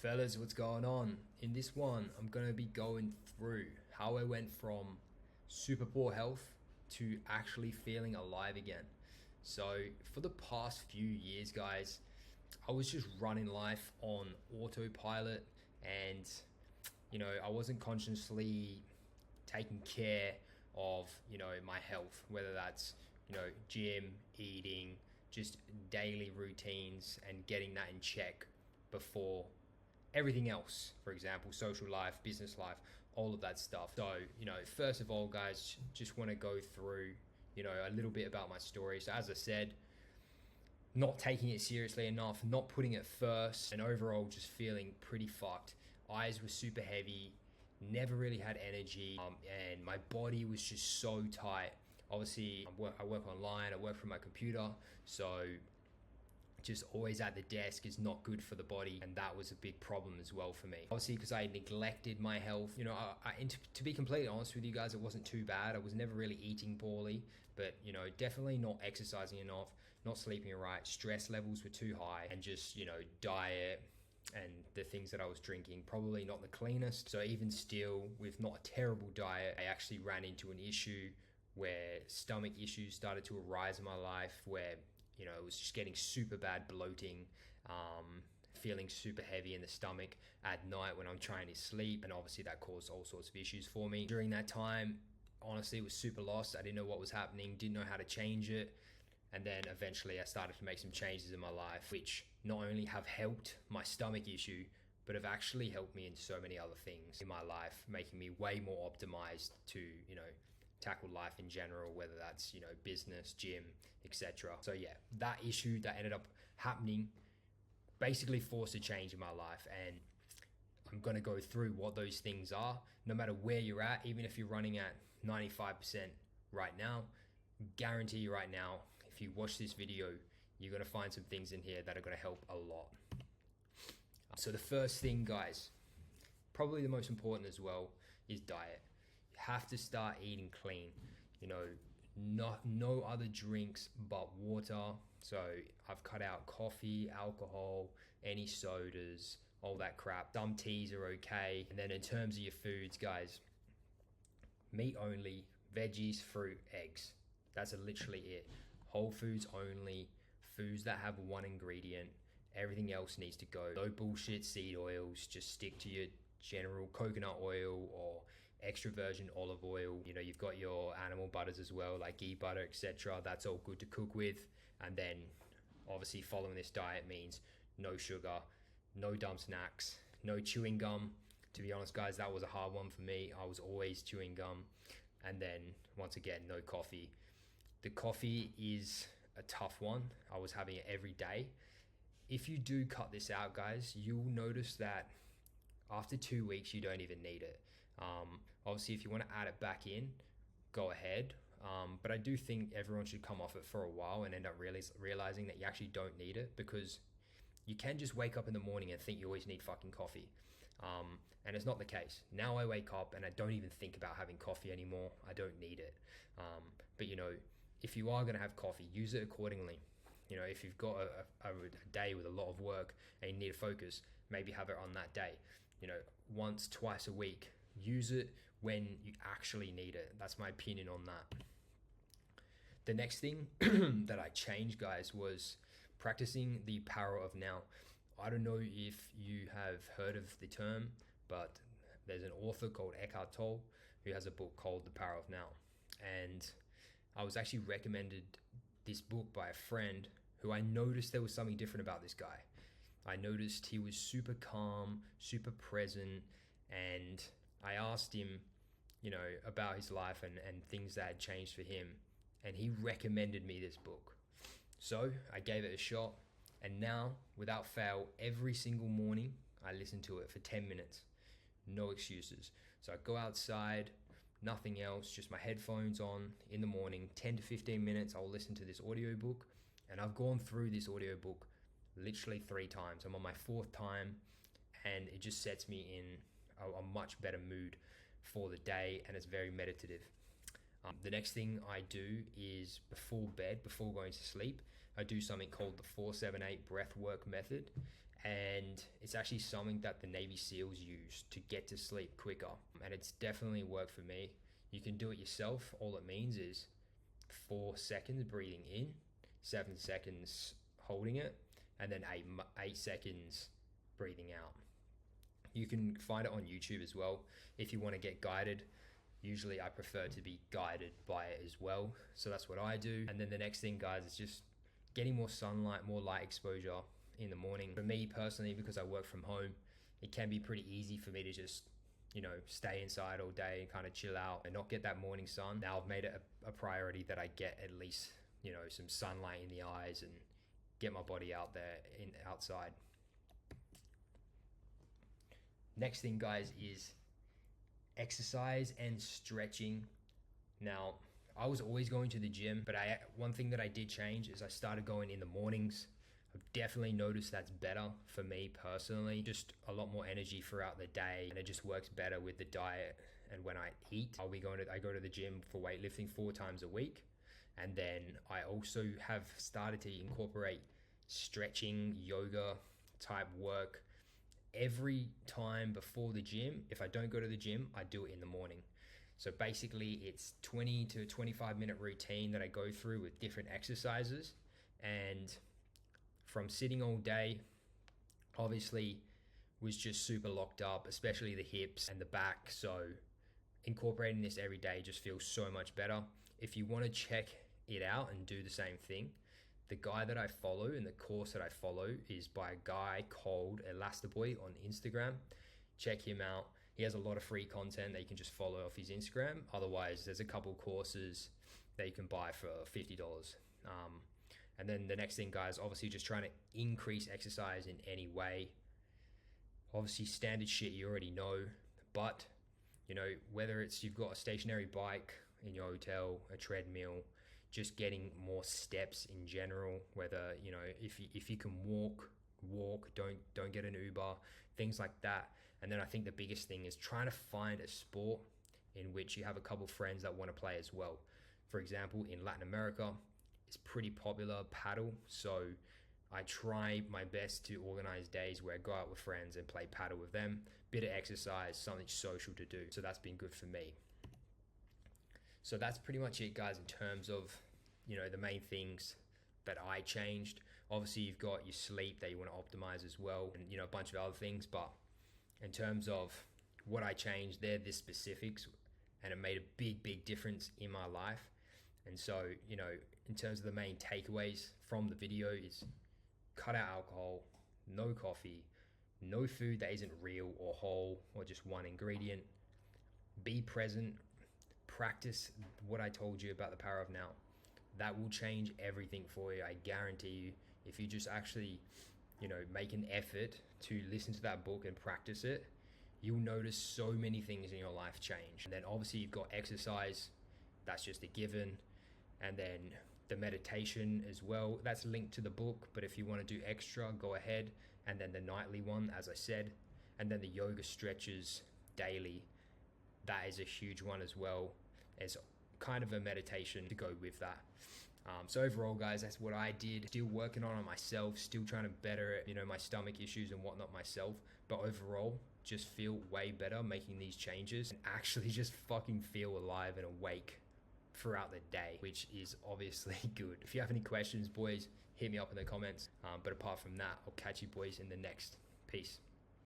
Fellas, what's going on? In this one, I'm going to be going through how I went from super poor health to actually feeling alive again. So, for the past few years, guys, I was just running life on autopilot and, I wasn't consciously taking care of, my health, whether that's, gym, eating, just daily routines and getting that in check before everything else, for example, social life, business life, all of that stuff. So, first of all, guys, just want to go through, a little bit about my story. So, as I said, not taking it seriously enough, not putting it first, and overall just feeling pretty fucked. Eyes were super heavy, never really had energy, and my body was just so tight. Obviously, I work online, I work from my computer, so just always at the desk is not good for the body, and that was a big problem as well for me, obviously, because I neglected my health. To be completely honest with you guys, it wasn't too bad. I was never really eating poorly, but definitely not exercising enough, not sleeping right, stress levels were too high, and just diet and the things that I was drinking, probably not the cleanest. So even still, with not a terrible diet, I actually ran into an issue where stomach issues started to arise in my life, where it was just getting super bad bloating, feeling super heavy in the stomach at night when I'm trying to sleep. And obviously that caused all sorts of issues for me. During that time, honestly, it was super lost. I didn't know what was happening, didn't know how to change it. And then eventually I started to make some changes in my life, which not only have helped my stomach issue, but have actually helped me in so many other things in my life, making me way more optimized to, tackle life in general, whether that's business, gym, etc. So yeah, that issue that ended up happening basically forced a change in my life, and I'm going to go through what those things are. No matter where you're at, even if you're running at 95% right now, guarantee you right now, if you watch this video, you're going to find some things in here that are going to help a lot. So the first thing, guys, probably the most important as well, is diet. Have to start eating clean. No other drinks but water. So I've cut out coffee, alcohol, any sodas, all that crap. Some teas are okay. And then in terms of your foods, guys, meat only, veggies, fruit, eggs. That's literally it. Whole foods only, foods that have one ingredient. Everything else needs to go. No bullshit seed oils. Just stick to your general coconut oil or extra virgin olive oil. You've got your animal butters as well, like ghee butter, etc. That's all good to cook with. And then obviously following this diet means no sugar, no dumb snacks, no chewing gum. To be honest, guys, that was a hard one for me. I was always chewing gum. And then once again, no coffee. The coffee is a tough one. I was having it every day. If you do cut this out, guys, you'll notice that after 2 weeks, you don't even need it. Obviously, if you want to add it back in, go ahead. But I do think everyone should come off it for a while and end up realizing that you actually don't need it, because you can just wake up in the morning and think you always need fucking coffee. And it's not the case. Now I wake up and I don't even think about having coffee anymore. I don't need it. But if you are going to have coffee, use it accordingly. If you've got a day with a lot of work and you need to focus, maybe have it on that day. Once, twice a week. Use it when you actually need it. That's my opinion on that. The next thing that I changed, guys, was practicing the power of now. I don't know if you have heard of the term, but there's an author called Eckhart Tolle who has a book called The Power of Now. And I was actually recommended this book by a friend who I noticed there was something different about this guy. I noticed he was super calm, super present, and I asked him, about his life and things that had changed for him, and he recommended me this book. So I gave it a shot, and now, without fail, every single morning, I listen to it for 10 minutes. No excuses. So I go outside, nothing else, just my headphones on in the morning, 10 to 15 minutes, I'll listen to this audiobook, and I've gone through this audiobook literally 3 times. I'm on my 4th time, and it just sets me in a much better mood for the day, and it's very meditative. The next thing I do is before bed, before going to sleep, I do something called the 4-7-8 breath work method. and it's actually something that the Navy SEALs use to get to sleep quicker, and it's definitely worked for me. You can do it yourself. All it means is 4 seconds breathing in, 7 seconds holding it, and then 8 seconds breathing out. You can find it on YouTube as well if you want to get guided. Usually I prefer to be guided by it as well, so that's what I do. And then the next thing, guys, is just getting more sunlight, more light exposure in the morning. For me personally, because I work from home, it can be pretty easy for me to just, stay inside all day and kind of chill out and not get that morning sun. Now I've made it a priority that I get at least, some sunlight in the eyes and get my body out there outside. Next thing, guys, is exercise and stretching. Now, I was always going to the gym, but one thing that I did change is I started going in the mornings. I've definitely noticed that's better for me personally. Just a lot more energy throughout the day, and it just works better with the diet. And when I eat, I go to the gym for weightlifting 4 times a week. And then I also have started to incorporate stretching, yoga type work every time before the gym. If I don't go to the gym, I do it in the morning. So basically it's 20 to 25 minute routine that I go through with different exercises. And from sitting all day, obviously was just super locked up, especially the hips and the back. So incorporating this every day just feels so much better. If you want to check it out and do the same thing, the guy that I follow and the course that I follow is by a guy called Elastiboy on Instagram. Check him out. He has a lot of free content that you can just follow off his Instagram. Otherwise, there's a couple courses that you can buy for $50. And then the next thing, guys, obviously just trying to increase exercise in any way. Obviously, standard shit you already know, but whether it's you've got a stationary bike in your hotel, a treadmill, just getting more steps in general, whether if you can walk, don't get an Uber, things like that. And then I think the biggest thing is trying to find a sport in which you have a couple friends that want to play as well. For example, in Latin America, it's pretty popular paddle, so I try my best to organize days where I go out with friends and play paddle with them. Bit of exercise, something social to do, so that's been good for me. So that's pretty much it, guys, in terms of the main things that I changed. Obviously you've got your sleep that you want to optimize as well, and a bunch of other things, but in terms of what I changed, they're the specifics, and it made a big difference in my life. And so in terms of the main takeaways from the video is cut out alcohol, no coffee, no food that isn't real or whole or just one ingredient, be present, practice what I told you about the power of now. That will change everything for you. I guarantee you, if you just actually, make an effort to listen to that book and practice it, you'll notice so many things in your life change. And then obviously you've got exercise, that's just a given. And then the meditation as well, that's linked to the book, but if you want to do extra, go ahead. And then the nightly one, as I said, and then the yoga stretches daily, that is a huge one as well, as kind of a meditation to go with that. So overall, guys, that's what I did. Still working on it myself, still trying to better it, my stomach issues and whatnot myself. But overall, just feel way better making these changes and actually just fucking feel alive and awake throughout the day, which is obviously good. If you have any questions, boys, hit me up in the comments. But apart from that, I'll catch you boys in the next. Peace.